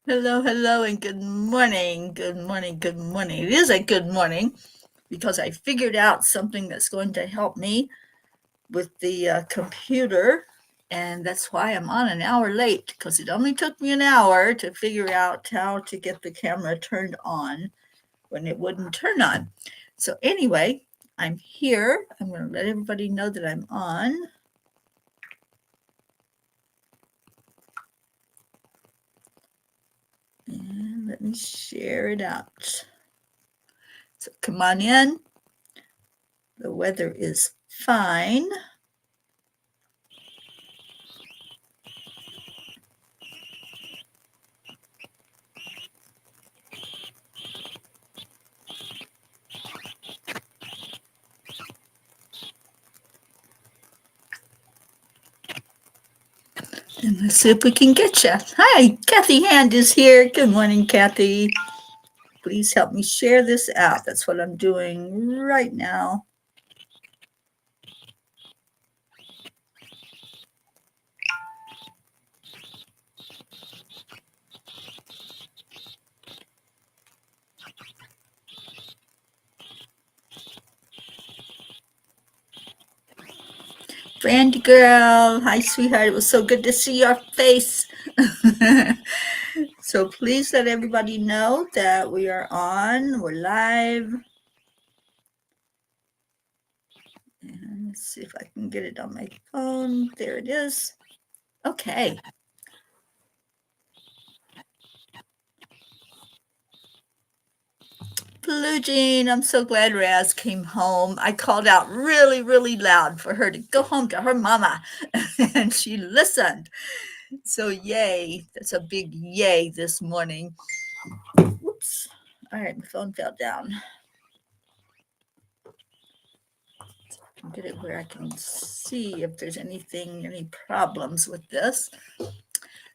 Hello, hello, and good morning. Good morning, good morning. It is a good morning because I figured out something that's going to help me with the computer, and that's why I'm on an hour late because it only took me an hour to figure out how to get the camera turned on when it wouldn't turn on. So, anyway, I'm here. I'm going to let everybody know that I'm on. And let me share it out. So come on in. The weather is fine. And let's see if we can get you. Hi, Kathy Hand is here. Good morning, Kathy. Please help me share this out. That's what I'm doing right now. Brandy girl, hi sweetheart. It was so good to see your face. So please let everybody know that we are on. We're live. And let's see if I can get it on my phone. There it is. Okay. Blue Jean, I'm so glad Raz came home. I called out really, really loud for her to go home to her mama, and she listened. So, yay. That's a big yay this morning. Whoops. All right, my phone fell down. Get it where I can see if there's any problems with this.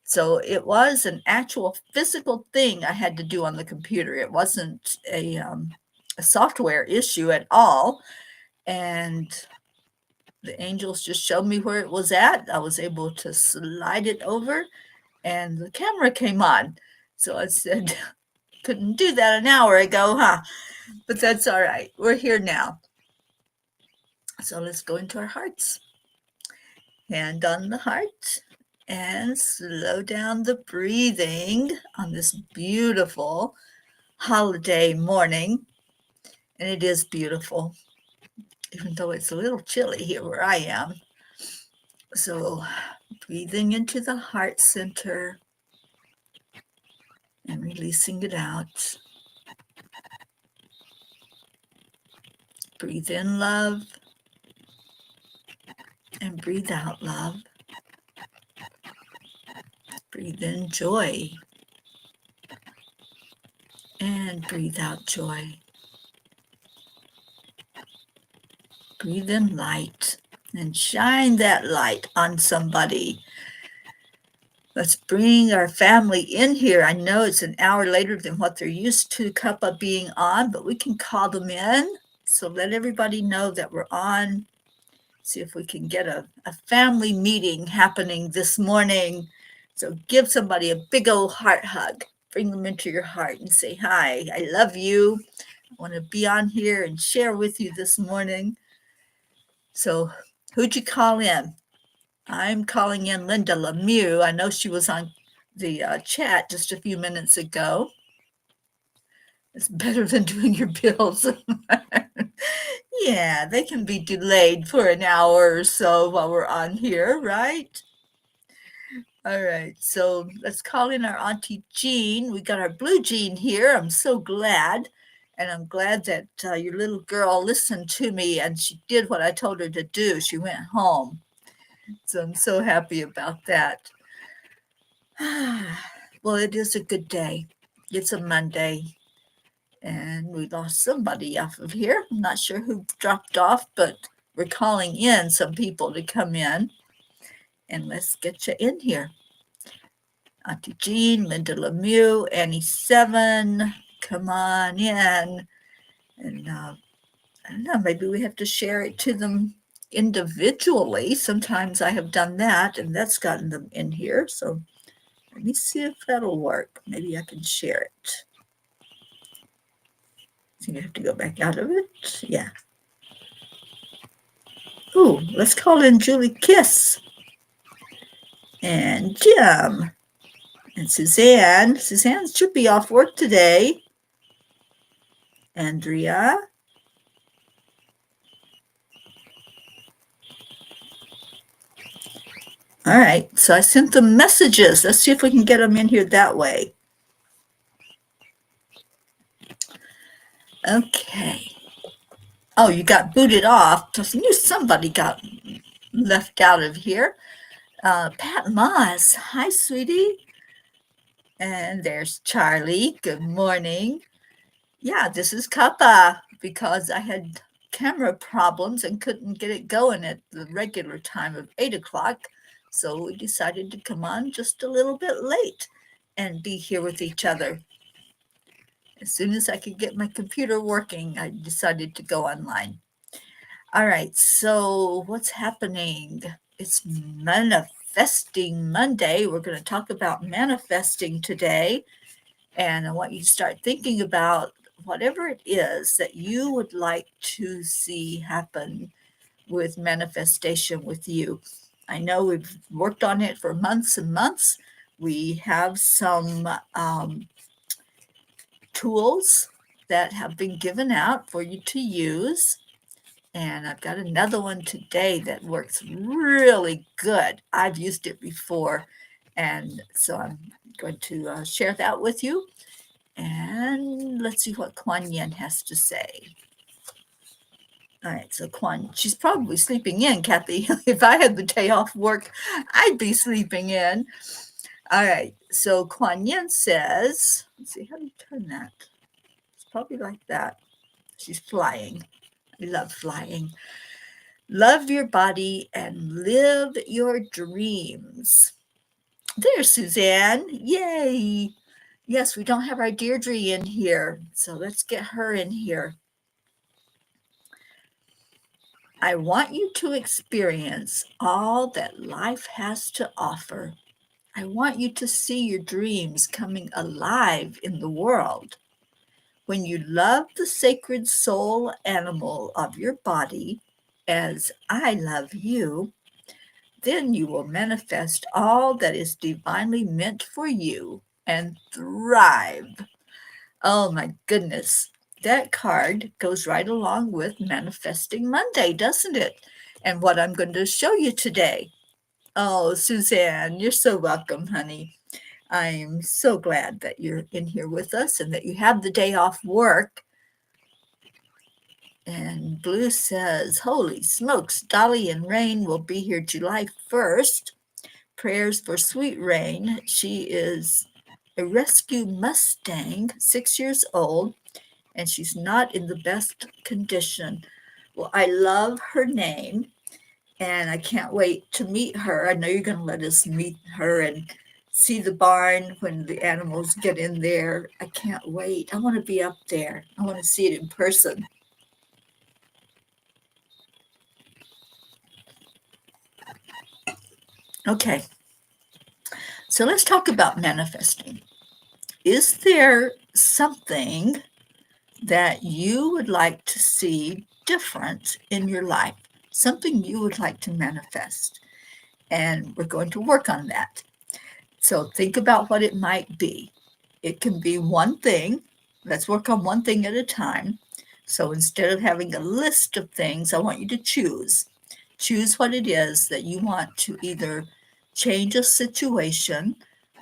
So it was an actual physical thing I had to do on the computer. It wasn't a software issue at all. And the angels just showed me where it was at. I was able to slide it over and the camera came on. So I said, couldn't do that an hour ago, huh? But that's all right. We're here now. So let's go into our hearts. Hand on the heart and slow down the breathing on this beautiful holiday morning. And it is beautiful, even though it's a little chilly here where I am. So breathing into the heart center and releasing it out. Breathe in love and breathe out love. Breathe in joy and breathe out joy. Breathe in light and shine that light on somebody. Let's bring our family in here. I know it's an hour later than what they're used to Cuppa being on, but we can call them in. So let everybody know that we're on. See if we can get a family meeting happening this morning. So give somebody a big old heart hug. Bring them into your heart and say, hi, I love you. I want to be on here and share with you this morning. So who'd you call in? I'm calling in Linda Lemieux. I know she was on the chat just a few minutes ago. It's better than doing your bills. Yeah, they can be delayed for an hour or so while we're on here, right? All right, so let's call in our Auntie Jean. We got our Blue Jean here. I'm so glad. And I'm glad that your little girl listened to me and she did what I told her to do. She went home. So I'm so happy about that. Well, it is a good day. It's a Monday. And we lost somebody off of here. I'm not sure who dropped off, but we're calling in some people to come in. And let's get you in here. Auntie Jean, Linda Lemieux, Annie Seven, come on in. And I don't know, maybe we have to share it to them individually. Sometimes I have done that, and that's gotten them in here. So Let me see if that'll work. Maybe I can share it. So you have to go back out of it. Yeah. Ooh, let's call in Julie Kiss and Jim and Suzanne. Suzanne should be off work today. Andrea. All right, so I sent them messages. Let's see if we can get them in here that way. Okay. Oh, you got booted off. I knew somebody got left out of here. Pat Moss. Hi, sweetie. And there's Charlie. Good morning. Yeah, this is Cuppa because I had camera problems and couldn't get it going at the regular time of 8 o'clock. So we decided to come on just a little bit late and be here with each other. As soon as I could get my computer working, I decided to go online. All right, so what's happening? It's Manifesting Monday. We're going to talk about manifesting today. And I want you to start thinking about whatever it is that you would like to see happen with manifestation with you. I know we've worked on it for months and months. We have some tools that have been given out for you to use. And I've got another one today that works really good. I've used it before. And so I'm going to share that with you. And let's see what Kuan Yin has to say. All right, so Kuan, she's probably sleeping in, Kathy. If I had the day off work, I'd be sleeping in. All right, so Kuan Yin says, let's see, how do you turn that? It's probably like that. She's flying. I love flying. Love your body and live your dreams. There's Suzanne. Yay. Yes, we don't have our Deirdre in here, so let's get her in here. I want you to experience all that life has to offer. I want you to see your dreams coming alive in the world. When you love the sacred soul animal of your body, as I love you, then you will manifest all that is divinely meant for you and thrive. Oh my goodness. That card goes right along with Manifesting Monday, doesn't it? And what I'm going to show you today. Oh, Suzanne, you're so welcome, honey. I'm so glad that you're in here with us and that you have the day off work. And Blue says, holy smokes, Dolly and Rain will be here July 1st. Prayers for Sweet Rain. She is a rescue Mustang, 6 years old, and she's not in the best condition. Well, I love her name, and I can't wait to meet her. I know you're going to let us meet her and see the barn when the animals get in there. I can't wait. I want to be up there. I want to see it in person. Okay, so let's talk about manifesting. Is there something that you would like to see different in your life, something you would like to manifest? And we're going to work on that. So think about what it might be. It can be one thing. Let's work on one thing at a time. So instead of having a list of things, I want you to choose. Choose what it is that you want to either change a situation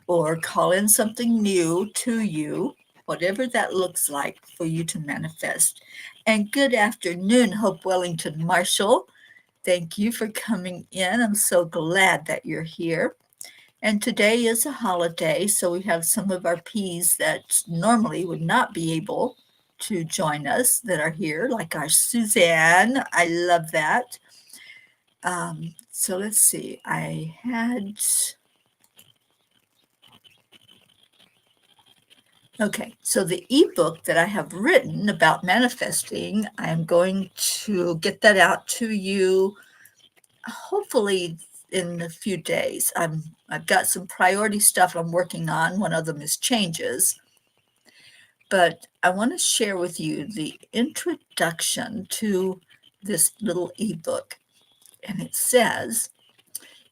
or call in something new to you, whatever that looks like for you to manifest. And good afternoon, Hope Wellington Marshall. Thank you for coming in. I'm so glad that you're here. And today is a holiday, so we have some of our P's that normally would not be able to join us that are here, like our Suzanne. I love that. So let's see. I had... Okay, so the ebook that I have written about manifesting, I'm going to get that out to you hopefully in a few days. I've got some priority stuff I'm working on. One of them is changes. But I want to share with you the introduction to this little ebook. And it says,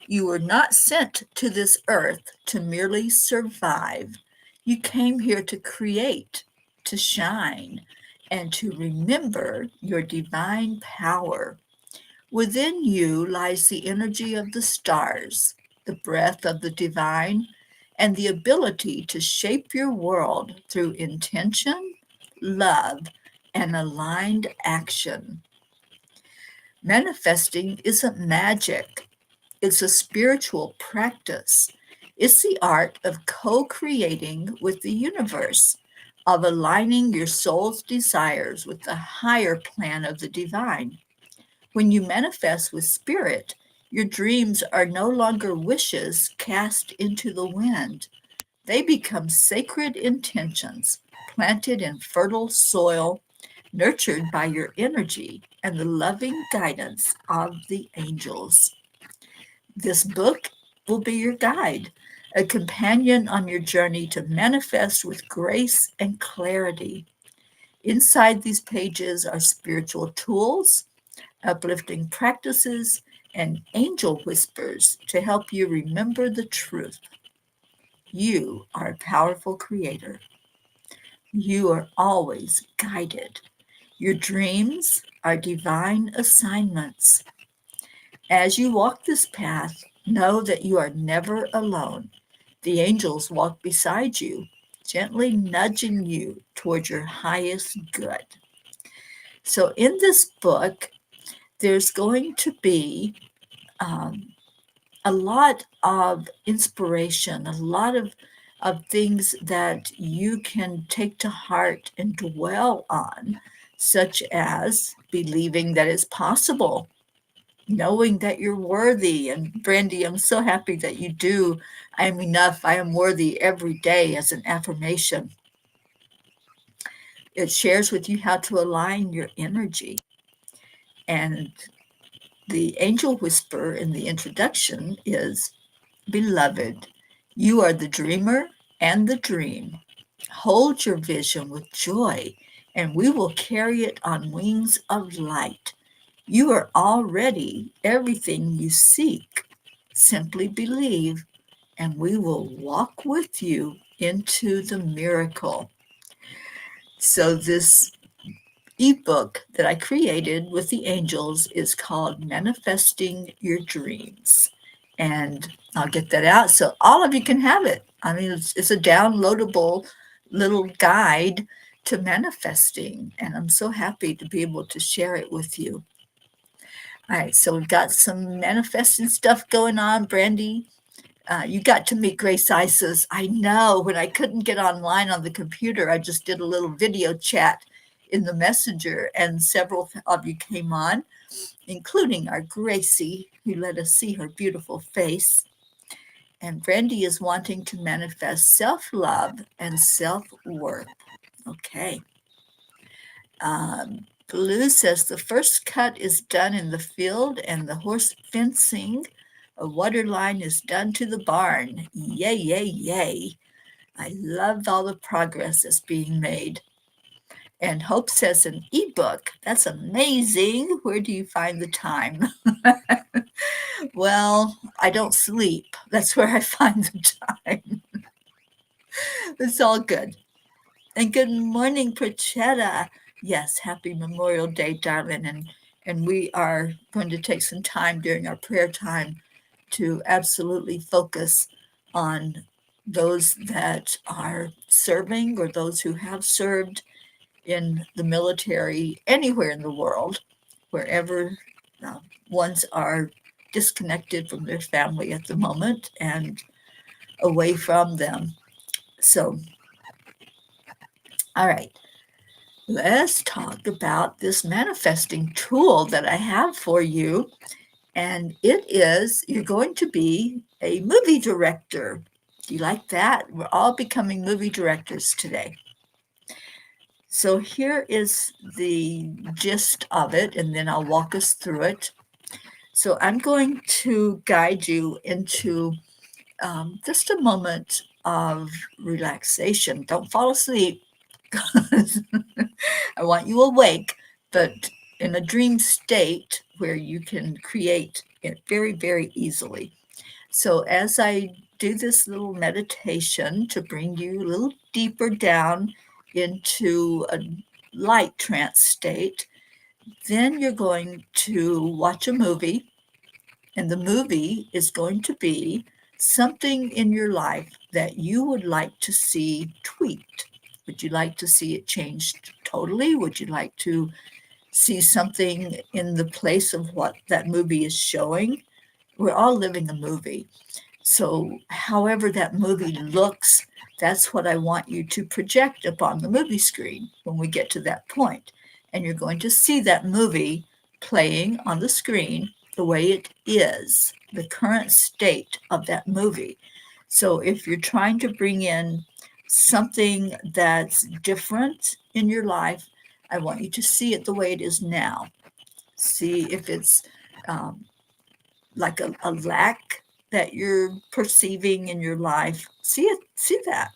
"You were not sent to this earth to merely survive. You came here to create, to shine, and to remember your divine power. Within you lies the energy of the stars, the breath of the divine, and the ability to shape your world through intention, love, and aligned action." Manifesting isn't magic, it's a spiritual practice. It's the art of co creating with the universe, of aligning your soul's desires with the higher plan of the divine. When you manifest with spirit, your dreams are no longer wishes cast into the wind. They become sacred intentions planted in fertile soil, nurtured by your energy and the loving guidance of the angels. This book will be your guide, a companion on your journey to manifest with grace and clarity. Inside these pages are spiritual tools, uplifting practices, and angel whispers to help you remember the truth. You are a powerful creator. You are always guided. Your dreams are divine assignments. As you walk this path, know that you are never alone. The angels walk beside you, gently nudging you toward your highest good. So, in this book, there's going to be um, a lot of inspiration, a lot of things that you can take to heart and dwell on, such as believing that it's possible, knowing that you're worthy. And Brandy, I'm so happy that you do. I am enough, I am worthy every day as an affirmation. It shares with you how to align your energy. And the angel whisper in the introduction is, "Beloved, you are the dreamer and the dream. Hold your vision with joy, and we will carry it on wings of light. You are already everything you seek. Simply believe, and we will walk with you into the miracle." So this ebook that I created with the angels is called Manifesting Your Dreams. And I'll get that out so all of you can have it. I mean, it's a downloadable little guide to manifesting. And I'm so happy to be able to share it with you. All right, so we've got some manifesting stuff going on. Brandy, you got to meet Grace Isis. I know, when I couldn't get online on the computer, I just did a little video chat in the messenger, and several of you came on, including our Gracie, who let us see her beautiful face. And Brandy is wanting to manifest self-love and self-worth. Okay. Blue says the first cut is done in the field and the horse fencing. A water line is done to the barn. Yay, yay, yay. I love all the progress that's being made. And Hope says an ebook. That's amazing. Where do you find the time? Well, I don't sleep. That's where I find the time. It's all good. And good morning, Prachetta. Yes, happy Memorial Day, darling. And we are going to take some time during our prayer time to absolutely focus on those that are serving or those who have served in the military anywhere in the world, wherever ones are disconnected from their family at the moment and away from them. So, all right, let's talk about this manifesting tool that I have for you. And it is, you're going to be a movie director. Do you like that? We're all becoming movie directors today. So here is the gist of it, and then I'll walk us through it. So I'm going to guide you into just a moment of relaxation. Don't fall asleep because I want you awake, but in a dream state where you can create it very, very easily. So as I do this little meditation to bring you a little deeper down into a light trance state, then you're going to watch a movie, and the movie is going to be something in your life that you would like to see tweaked. Would you like to see it changed totally? Would you like to see something in the place of what that movie is showing? We're all living a movie. So, however that movie looks, that's what I want you to project upon the movie screen when we get to that point. And you're going to see that movie playing on the screen the way it is, the current state of that movie. So, if you're trying to bring in something that's different in your life, I want you to see it the way it is now. See if it's like a lack that you're perceiving in your life. See it, see that.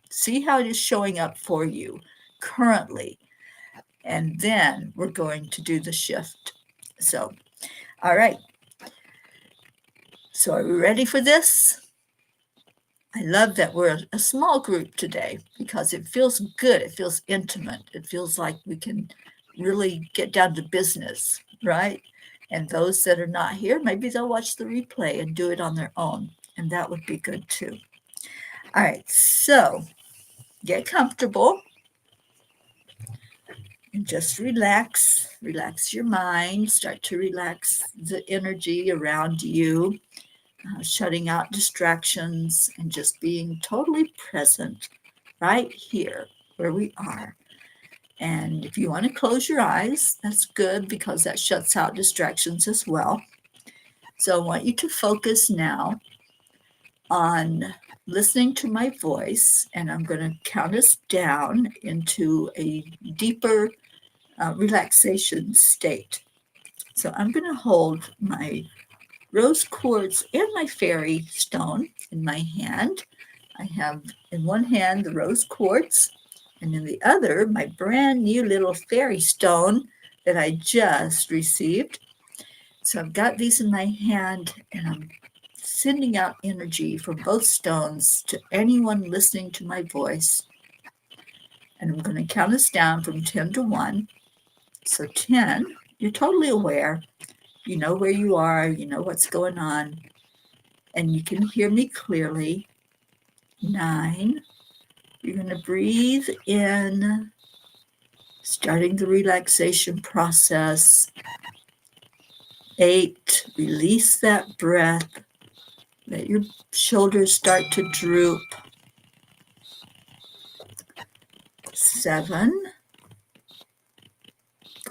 See how it is showing up for you currently. And then we're going to do the shift. So, all right. So, are we ready for this? I love that we're a small group today because it feels good. It feels intimate. It feels like we can really get down to business, right? And those that are not here, maybe they'll watch the replay and do it on their own. And that would be good too. All right, so get comfortable and just relax. Relax your mind. Start to relax the energy around you, shutting out distractions and just being totally present right here where we are. And if you want to close your eyes, that's good because that shuts out distractions as well. So I want you to focus now on listening to my voice, and I'm going to count us down into a deeper relaxation state. So I'm going to hold my rose quartz and my fairy stone in my hand. I have in one hand the rose quartz, and in the other my brand new little fairy stone that I just received. So I've got these in my hand, and I'm sending out energy from both stones to anyone listening to my voice. And I'm going to count us down from 10 to 1. So 10, you're totally aware. You know where you are. You know what's going on. And you can hear me clearly. 9, you're going to breathe in, starting the relaxation process. 8, release that breath. Let your shoulders start to droop. 7,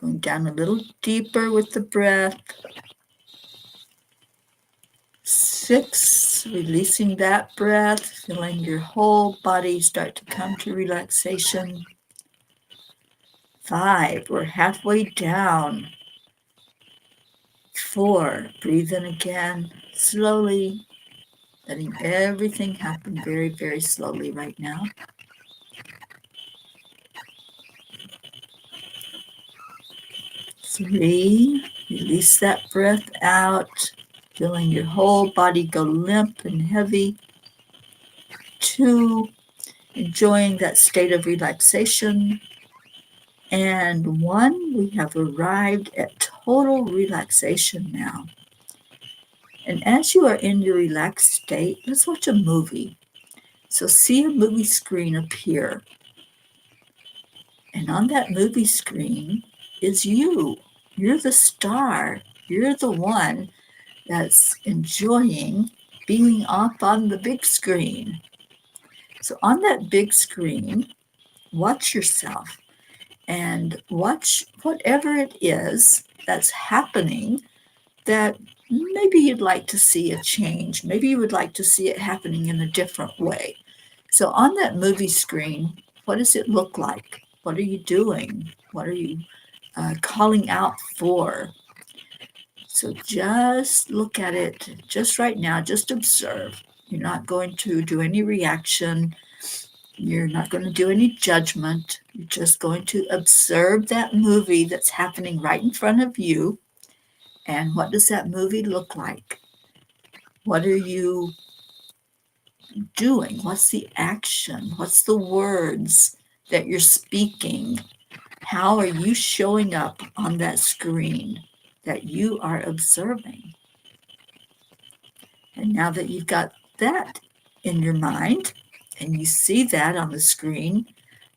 going down a little deeper with the breath. 6, releasing that breath, feeling your whole body start to come to relaxation. 5, we're halfway down. 4, breathe in again, slowly, letting everything happen very, very slowly right now. 3, release that breath out, feeling your whole body go limp and heavy. 2, enjoying that state of relaxation. And 1, we have arrived at total relaxation now. And as you are in your relaxed state, let's watch a movie. So see a movie screen appear. And on that movie screen is you. You're the star. You're the one that's enjoying being up on the big screen. So on that big screen, watch yourself and watch whatever it is that's happening that maybe you'd like to see a change. Maybe you would like to see it happening in a different way. So on that movie screen, what does it look like? What are you doing? What are you calling out for? So just look at it just right now, just observe. You're not going to do any reaction. You're not going to do any judgment. You're just going to observe that movie that's happening right in front of you. And what does that movie look like? What are you doing? What's the action? What's the words that you're speaking? How are you showing up on that screen that you are observing? And now that you've got that in your mind and you see that on the screen,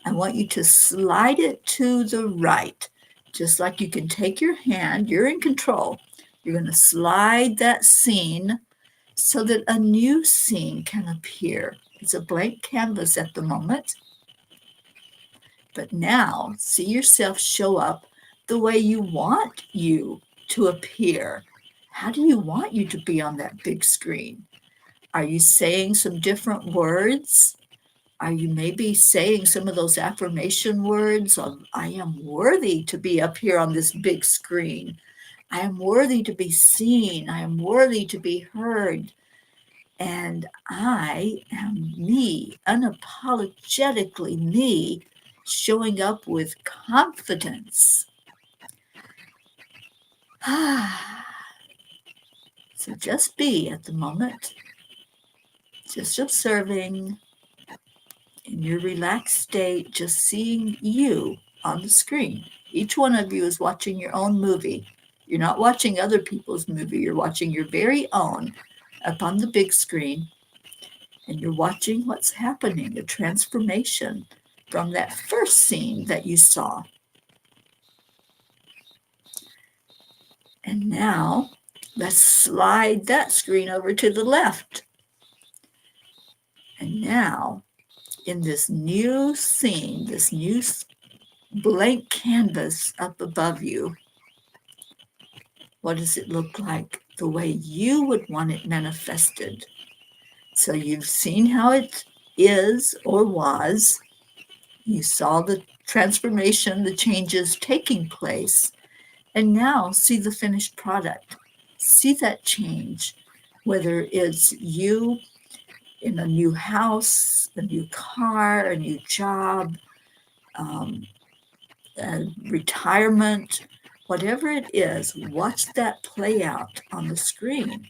I want you to slide it to the right. Just like you can take your hand, you're in control. You're going to slide that scene so that a new scene can appear. It's a blank canvas at the moment. But now see yourself show up the way you want you to appear. How do you want you to be on that big screen? Are you saying some different words? Are you maybe saying some of those affirmation words of, I am worthy to be up here on this big screen. I am worthy to be seen. I am worthy to be heard. And I am me, unapologetically me, showing up with confidence. So just be at the moment, just observing in your relaxed state, just seeing you on the screen. Each one of you is watching your own movie. You're not watching other people's movie. You're watching your very own up on the big screen. And you're watching what's happening, a transformation from that first scene that you saw. And now let's slide that screen over to the left. And now in this new scene, this new blank canvas up above you, what does it look like? The way you would want it manifested. So you've seen how it is or was. You saw the transformation, the changes taking place. And now see the finished product. See that change, whether it's you in a new house, a new car, a new job, retirement, whatever it is, watch that play out on the screen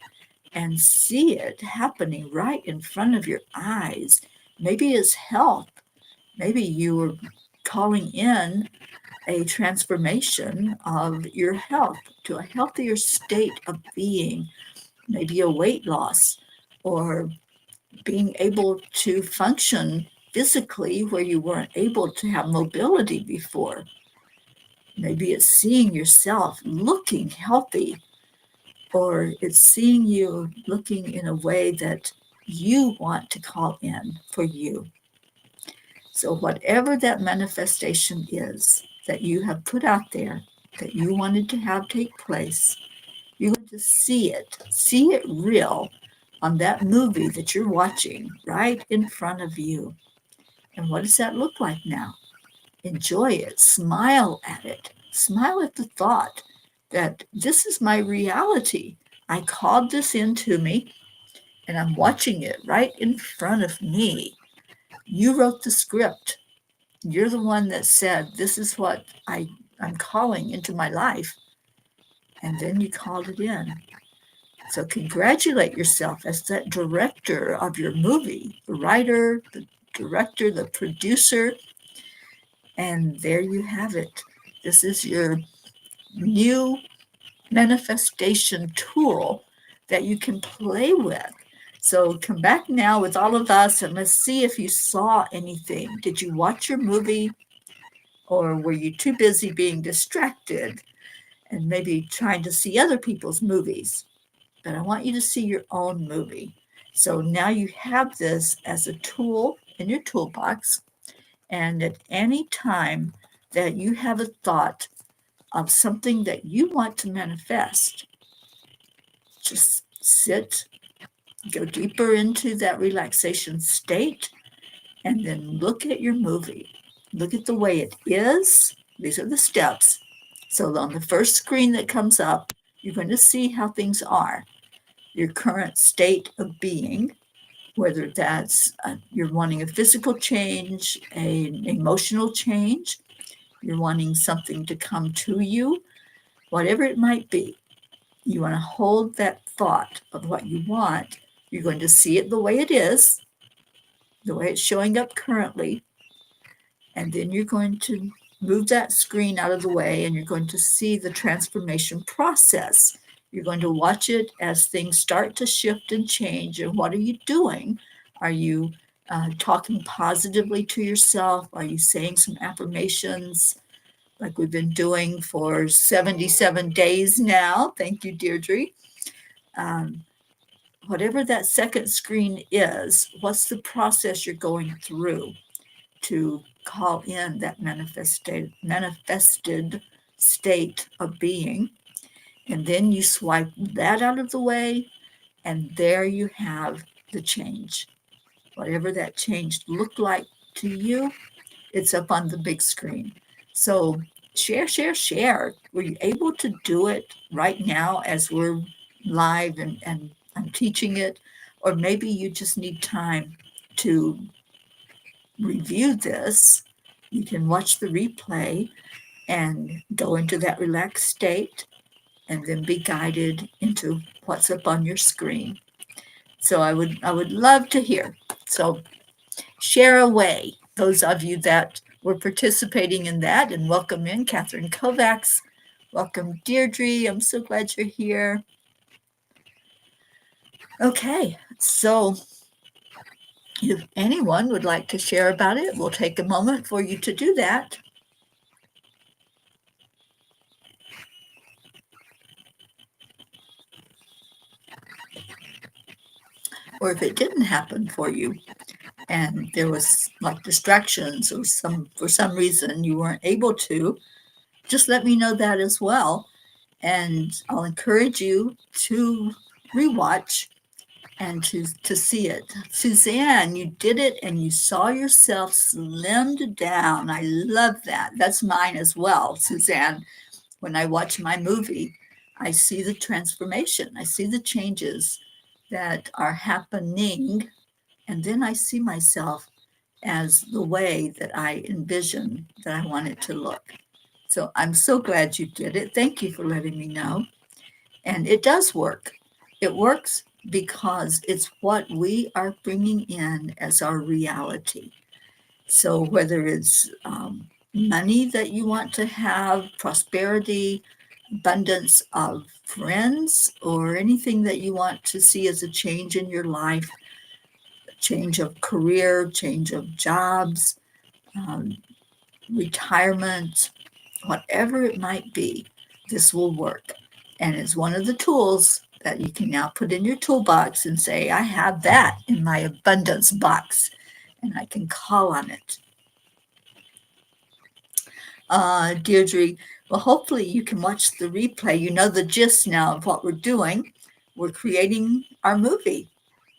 and see it happening right in front of your eyes. Maybe it's health. Maybe you were calling in a transformation of your health to a healthier state of being, maybe a weight loss or being able to function physically where you weren't able to have mobility before. Maybe it's seeing yourself looking healthy, or it's seeing you looking in a way that you want to call in for you. So whatever that manifestation is that you have put out there, that you wanted to have take place, you're going to see it real on that movie that you're watching right in front of you. And what does that look like now? Enjoy it. Smile at it. Smile at the thought that this is my reality. I called this into me and I'm watching it right in front of me. You wrote the script. You're the one that said, this is what I'm calling into my life. And then you called it in. So congratulate yourself as that director of your movie, the writer, the director, the producer. And there you have it. This is your new manifestation tool that you can play with. So come back now with all of us and let's see if you saw anything. Did you watch your movie, or were you too busy being distracted and maybe trying to see other people's movies? But I want you to see your own movie. So now you have this as a tool in your toolbox. And at any time that you have a thought of something that you want to manifest, just sit, go deeper into that relaxation state, and then look at your movie. Look at the way it is. These are the steps. So on the first screen that comes up, You're going to see how things are, your current state of being, whether that's you're wanting a physical change, an emotional change, you're wanting something to come to you, whatever it might be. You want to hold that thought of what you want. You're going to see it the way it is, the way it's showing up currently. And then you're going to move that screen out of the way and you're going to see the transformation process. You're going to watch it as things start to shift and change. And what are you doing? Are you talking positively to yourself? Are you saying some affirmations like we've been doing for 77 days now? Thank you, Deirdre. Whatever that second screen is, what's the process you're going through to call in that manifested state of being? And then you swipe that out of the way, and there you have the change. Whatever that change looked like to you, it's up on the big screen. So share. Were you able to do it right now as we're live and I'm teaching it? Or maybe you just need time to review this. You can watch the replay and go into that relaxed state and then be guided into what's up on your screen. So I would love to hear. So share away, those of you that were participating in that, and welcome in Catherine Kovacs. Welcome, Deirdre. I'm so glad you're here. Okay, so if anyone would like to share about it, we'll take a moment for you to do that. Or if it didn't happen for you and there was like distractions or for some reason you weren't able to, just let me know that as well. And I'll encourage you to rewatch and to see it. Suzanne, you did it and you saw yourself slimmed down. I love that. That's mine as well, Suzanne. When I watch my movie, I see the transformation. I see the changes that are happening. And then I see myself as the way that I envision that I want it to look. So I'm so glad you did it. Thank you for letting me know. And it does work. It works because it's what we are bringing in as our reality. So whether it's money that you want to have, prosperity, abundance of friends, or anything that you want to see as a change in your life, change of career, change of jobs, retirement, whatever it might be, this will work. And it's one of the tools that you can now put in your toolbox and say, I have that in my abundance box, and I can call on it. Deirdre, well, hopefully you can watch the replay. You know the gist now of what we're doing. We're creating our movie,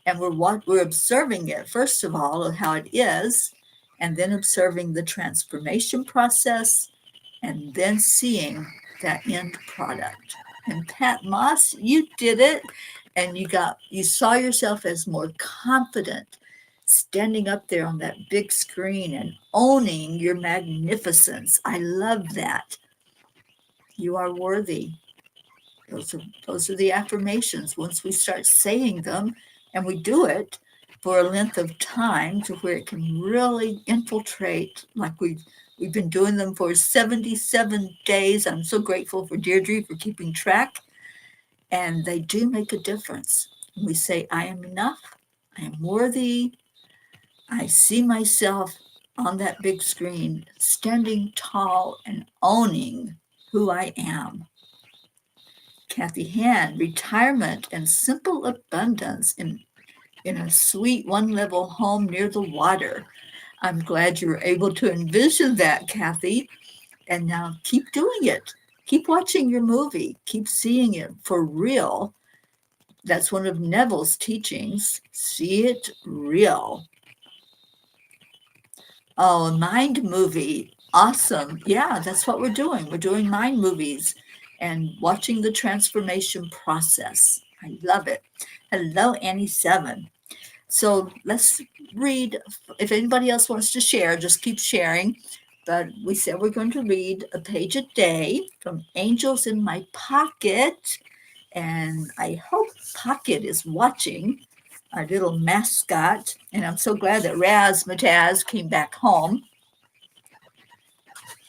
and we're observing it, first of all, of how it is, and then observing the transformation process, and then seeing that end product. And Pat Moss, you did it, and you saw yourself as more confident, standing up there on that big screen and owning your magnificence. I love that. You are worthy. Those are the affirmations. Once we start saying them, and we do it for a length of time to where it can really infiltrate, like we've been doing them for 77 days. I'm so grateful for Deirdre for keeping track. And they do make a difference. We say, I am enough. I am worthy. I see myself on that big screen, standing tall and owning who I am. Kathy Hand, retirement and simple abundance in a sweet one-level home near the water. I'm glad you were able to envision that, Kathy. And now keep doing it. Keep watching your movie. Keep seeing it for real. That's one of Neville's teachings. See it real. Oh, a mind movie. Awesome. Yeah, that's what we're doing. We're doing mind movies. and watching the transformation process. I love it. Hello, Annie7. So let's read. If anybody else wants to share, just keep sharing. But we said we're going to read a page a day from Angels in My Pocket. And I hope Pocket is watching, our little mascot. And I'm so glad that Razzmatazz came back home.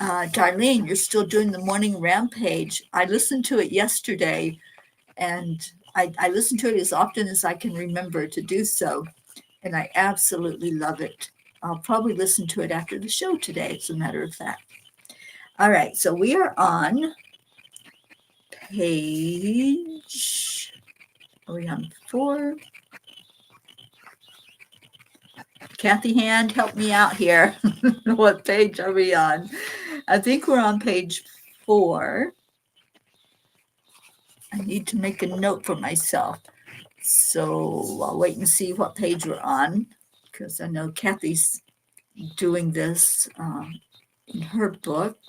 Darlene, you're still doing the morning rampage. I listened to it yesterday, and I listen to it as often as I can remember to do so. And I absolutely love it. I'll probably listen to it after the show today, as a matter of fact. All right, so we are on page, are we on 4? Kathy Hand, help me out here. What page are we on? I think we're on page 4. I need to make a note for myself. So I'll wait and see what page we're on, because I know Kathy's doing this in her book.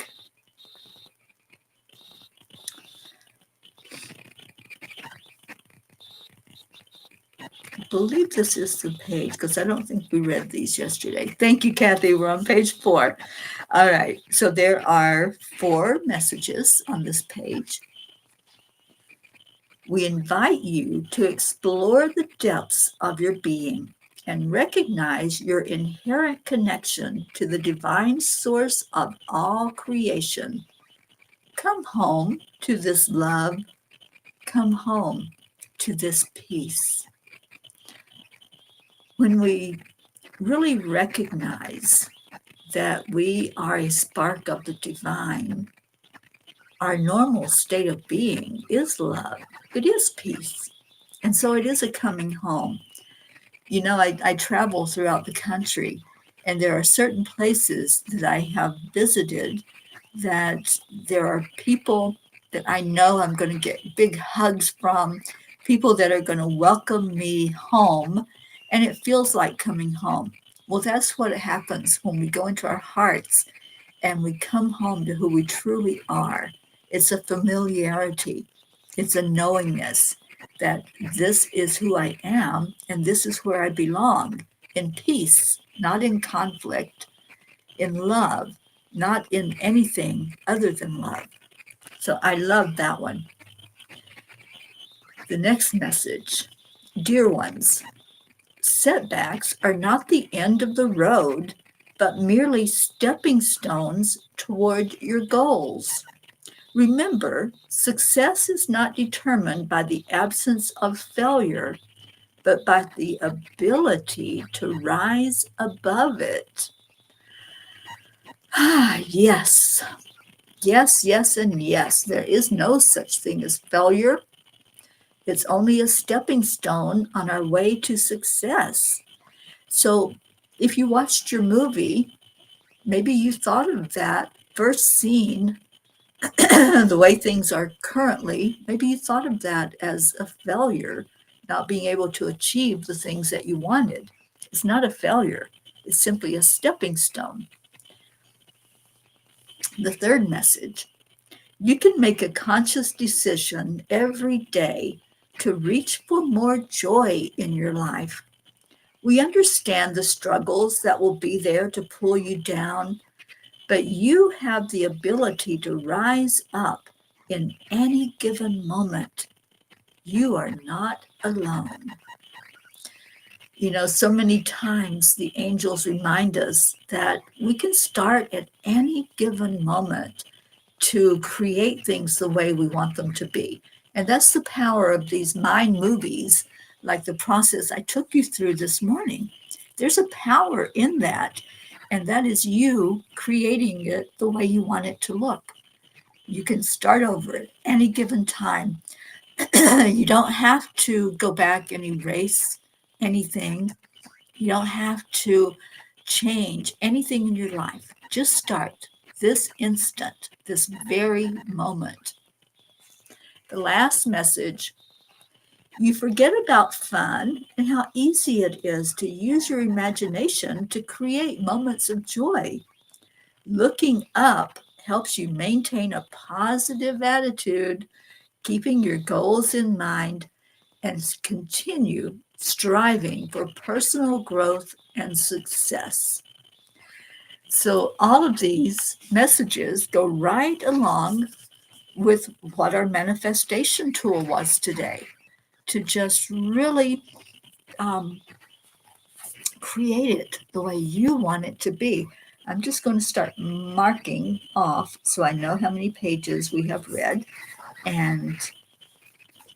I believe this is the page, because I don't think we read these yesterday. Thank you, Kathy. We're on page 4. All right. So there are 4 messages on this page. We invite you to explore the depths of your being and recognize your inherent connection to the divine source of all creation. Come home to this love. Come home to this peace. When we really recognize that we are a spark of the divine, our normal state of being is love. It is peace. And so it is a coming home. You know, I travel throughout the country, and there are certain places that I have visited that there are people that I know I'm going to get big hugs from, people that are going to welcome me home, and it feels like coming home. Well, that's what happens when we go into our hearts and we come home to who we truly are. It's a familiarity. It's a knowingness that this is who I am and this is where I belong, in peace, not in conflict, in love, not in anything other than love. So I love that one. The next message, dear ones, setbacks are not the end of the road, but merely stepping stones toward your goals. Remember, success is not determined by the absence of failure, but by the ability to rise above it. Yes, yes, yes, and yes. There is no such thing as failure. It's only a stepping stone on our way to success. So if you watched your movie, maybe you thought of that first scene, the way things are currently, maybe you thought of that as a failure, not being able to achieve the things that you wanted. It's not a failure. It's simply a stepping stone. The third message, you can make a conscious decision every day to reach for more joy in your life. We understand the struggles that will be there to pull you down, but you have the ability to rise up in any given moment. You are not alone. You know, so many times the angels remind us that we can start at any given moment to create things the way we want them to be. And that's the power of these mind movies, like the process I took you through this morning. There's a power in that, and that is you creating it the way you want it to look. You can start over at any given time. You don't have to go back and erase anything. You don't have to change anything in your life. Just start this instant, this very moment. The last message, you forget about fun and how easy it is to use your imagination to create moments of joy. Looking up helps you maintain a positive attitude, keeping your goals in mind, and continue striving for personal growth and success. So, all of these messages go right along with what our manifestation tool was today, to just really create it the way you want it to be. I'm just going to start marking off so I know how many pages we have read. And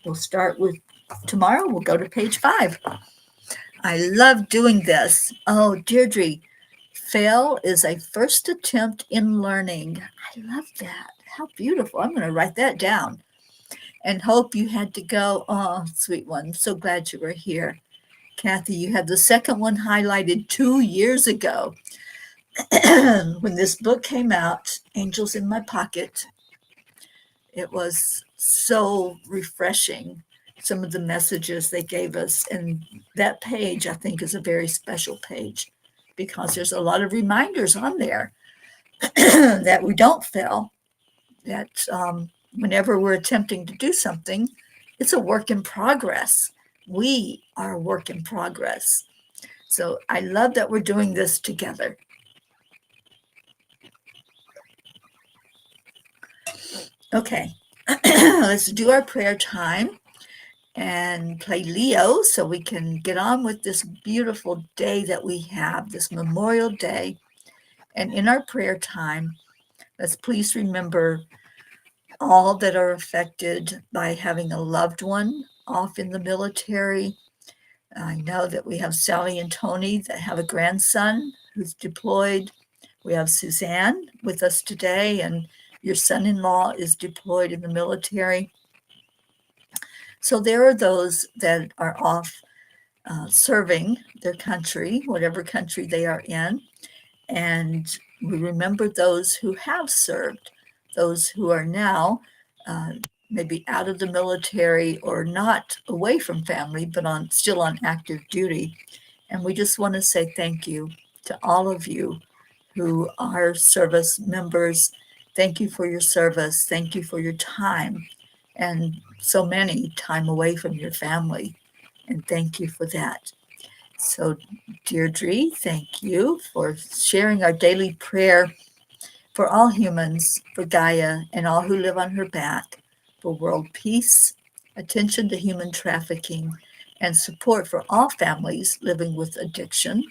we'll start with tomorrow. We'll go to page 5. I love doing this. Oh, Deirdre, fail is a first attempt in learning. I love that. How beautiful. I'm going to write that down. And Hope, you had to go. Oh, sweet one. I'm so glad you were here. Kathy, you had the second one highlighted 2 years ago. When this book came out, Angels in My Pocket, it was so refreshing, some of the messages they gave us. And that page, I think, is a very special page because there's a lot of reminders on there that we don't fail, that whenever we're attempting to do something, it's a work in progress. We are a work in progress. So I love that we're doing this together. Okay, let's do our prayer time and play Leo so we can get on with this beautiful day that we have, this Memorial Day. And in our prayer time, let's please remember all that are affected by having a loved one off in the military. I know that we have Sally and Tony that have a grandson who's deployed. We have Suzanne with us today, and your son-in-law is deployed in the military. So there are those that are off serving their country, whatever country they are in. And we remember those who have served, those who are now maybe out of the military or not away from family, but still on active duty. And we just want to say thank you to all of you who are service members. Thank you for your service. Thank you for your time, and so many time away from your family. And thank you for that. So, Deirdre, thank you for sharing our daily prayer for all humans, for Gaia and all who live on her back, for world peace, attention to human trafficking, and support for all families living with addiction,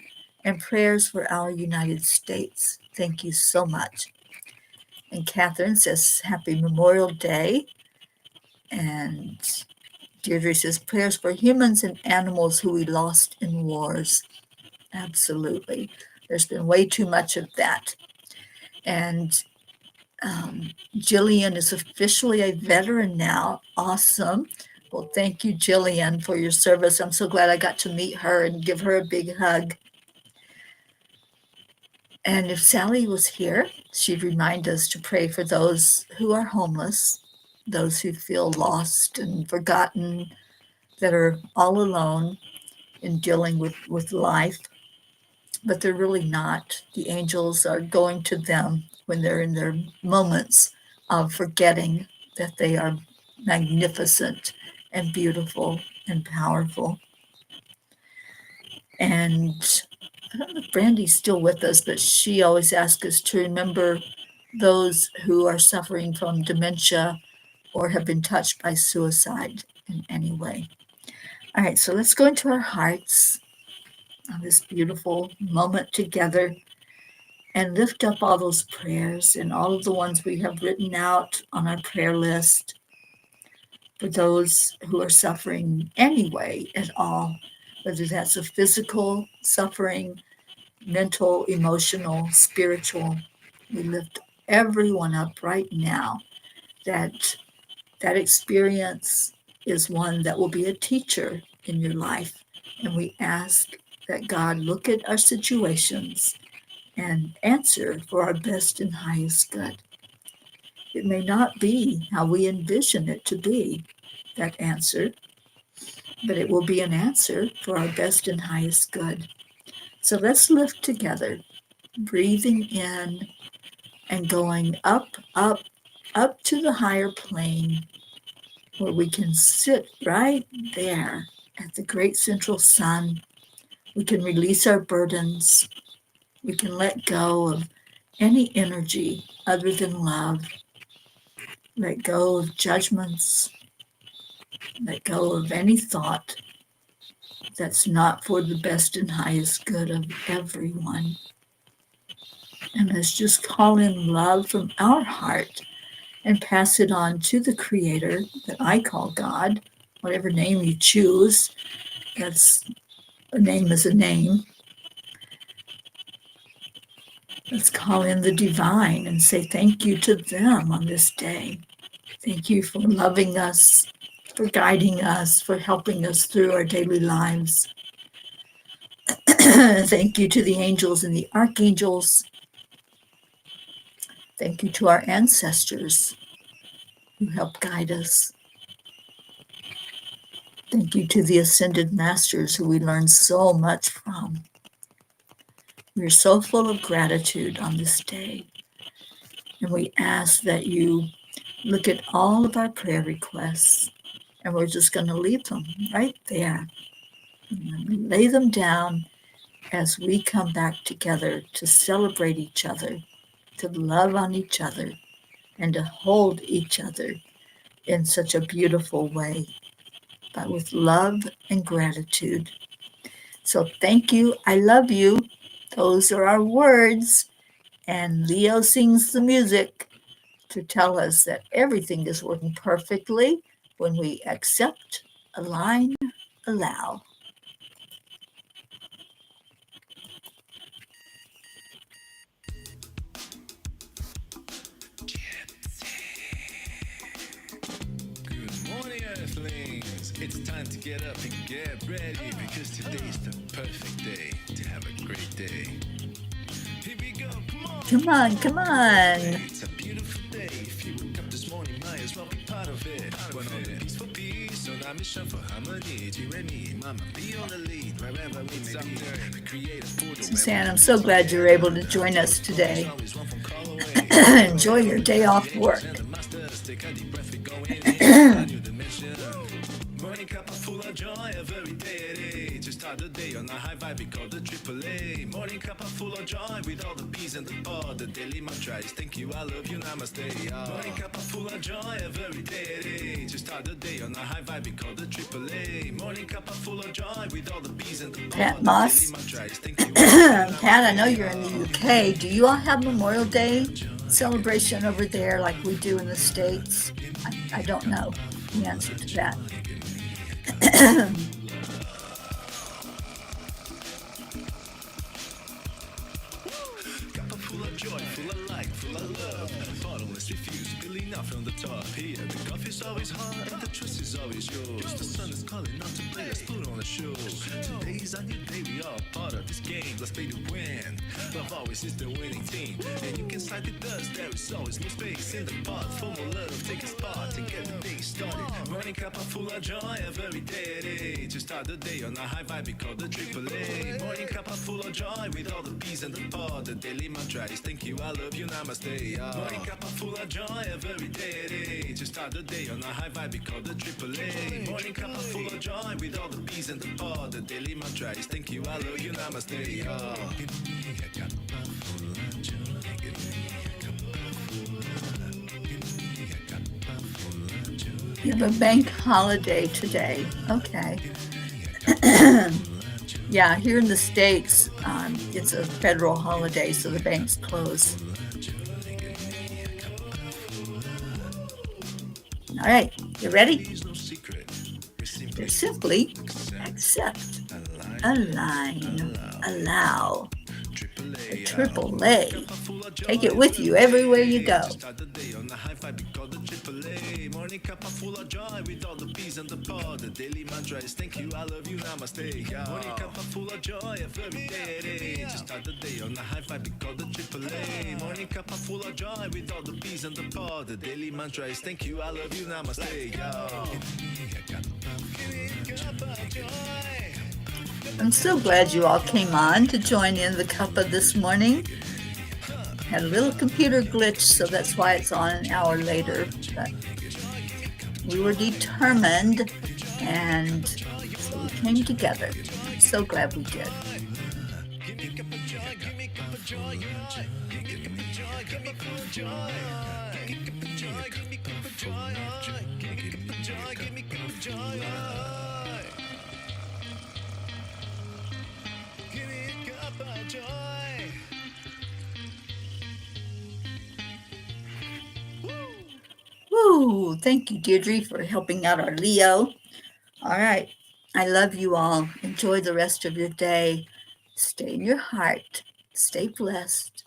and prayers for our United States. Thank you so much. And Catherine says, Happy Memorial Day. And Deirdre says, prayers for humans and animals who we lost in wars. Absolutely. There's been way too much of that. And Jillian is officially a veteran now. Awesome. Well, thank you, Jillian, for your service. I'm so glad I got to meet her and give her a big hug. And if Sally was here, she'd remind us to pray for those who are homeless, those who feel lost and forgotten, that are all alone in dealing with life. But they're really not. The angels are going to them when they're in their moments of forgetting that they are magnificent and beautiful and powerful. And I don't know if Brandy's still with us, but she always asks us to remember those who are suffering from dementia or have been touched by suicide in any way. All right, so let's go into our hearts on this beautiful moment together and lift up all those prayers and all of the ones we have written out on our prayer list for those who are suffering anyway at all, whether that's a physical suffering, mental, emotional, spiritual. We lift everyone up right now, that experience is one that will be a teacher in your life. And we ask that God look at our situations and answer for our best and highest good. It may not be how we envision it to be, that answer, but it will be an answer for our best and highest good. So let's lift together, breathing in and going up, up, up to the higher plane where we can sit right there at the great central sun. We can release our burdens. We can let go of any energy other than love. Let go of judgments. Let go of any thought that's not for the best and highest good of everyone. And let's just call in love from our heart and pass it on to the Creator that I call God, whatever name you choose. That's a name is a name. Let's call in the divine and say thank you to them on this day. Thank you for loving us, for guiding us, for helping us through our daily lives. Thank you to the angels and the archangels. Thank you to our ancestors who help guide us. Thank you to the ascended masters who we learn so much from. We're so full of gratitude on this day. And we ask that you look at all of our prayer requests, and we're just going to leave them right there. And lay them down as we come back together to celebrate each other, to love on each other, and to hold each other in such a beautiful way, but with love and gratitude. So thank you. I love you. Those are our words. And Leo sings the music to tell us that everything is working perfectly when we accept, align, allow. Good morning, Earthlings. It's time to get up and get ready because today's the perfect day to have a great day. Here we go, Come on, come on. It's a beautiful day. If you woke up this morning, might as well be part of it. When all the peace for peace, on our mission for harmony. You and me, mama, be on the lead wherever we may be. Create a portal. Suzanne, I'm so glad you're able to join us today. Enjoy your day off work. Morning Cuppa full of joy, a very day to start the day on a high vibe, we call the AAA. Morning Cuppa full of joy with all the bees and the pod. The daily mantra is thank you, I love you, namaste. Morning Cuppa full of joy, a very day to start the day on a high vibe, we call the AAA. Morning Cuppa full of joy with all the bees and the pod. Pat Moss. Pat, I know you're in the UK. Do you all have Memorial Day celebration over there like we do in the States? I don't know the answer to that. Cuppa full of joy, full of light, full of love. Bottomless refuse, spilling out from the top. Here, the coffee's always hot and the trust is always yours. The sun is calling out to play, let's put on a show. Today's a new day, we are part of this game. Let's play to win. Love always is the winning team. And you can slide with us, there is always no space in the pot. For more love, take a spot and get the day started. Morning Cuppa full of joy, a very day to start the day on a high vibe, we call the AAA. Morning Cuppa full of joy with all the bees and the pod. The daily mantra is thank you, I love you, namaste. Morning Cuppa full of joy, a very day to start the day on a high vibe, we call the AAA. Morning Cuppa full of joy with all the bees and the pod. The daily mantra is thank you, I love you, namaste. Give me a cuppa full of joy. Give me a cuppa full of, give me a cuppa full of joy. You have a bank holiday today. Okay. Yeah, here in the States, it's a federal holiday, so the banks close. All right, you ready? They're simply accept, align, allow. The AAA. Take it with you everywhere you go. Morning Cuppa full of joy with all the bees and the pod. The daily mantra is thank you, I love you, namaste. Morning Cuppa full of joy, every day to start the day on a high vibe, we call the AAA. Morning Cuppa full of joy with all the bees and the pod. The daily mantra is thank you, I love you, namaste. I'm so glad you all came on to join in the cuppa this morning. Had a little computer glitch, so that's why it's on an hour later. But we were determined, and so we came together. I'm so glad we did. Woo! Thank you, Deirdre, for helping out our Leo. All right. I love you all. Enjoy the rest of your day. Stay in your heart. Stay blessed.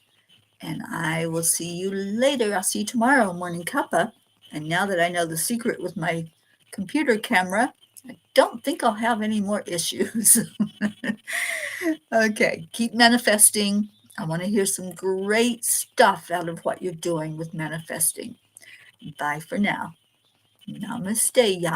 And I will see you later. I'll see you tomorrow, Morning Cuppa. And now that I know the secret with my computer camera, I don't think I'll have any more issues. Okay, keep manifesting. I want to hear some great stuff out of what you're doing with manifesting. Bye for now. Namaste, y'all.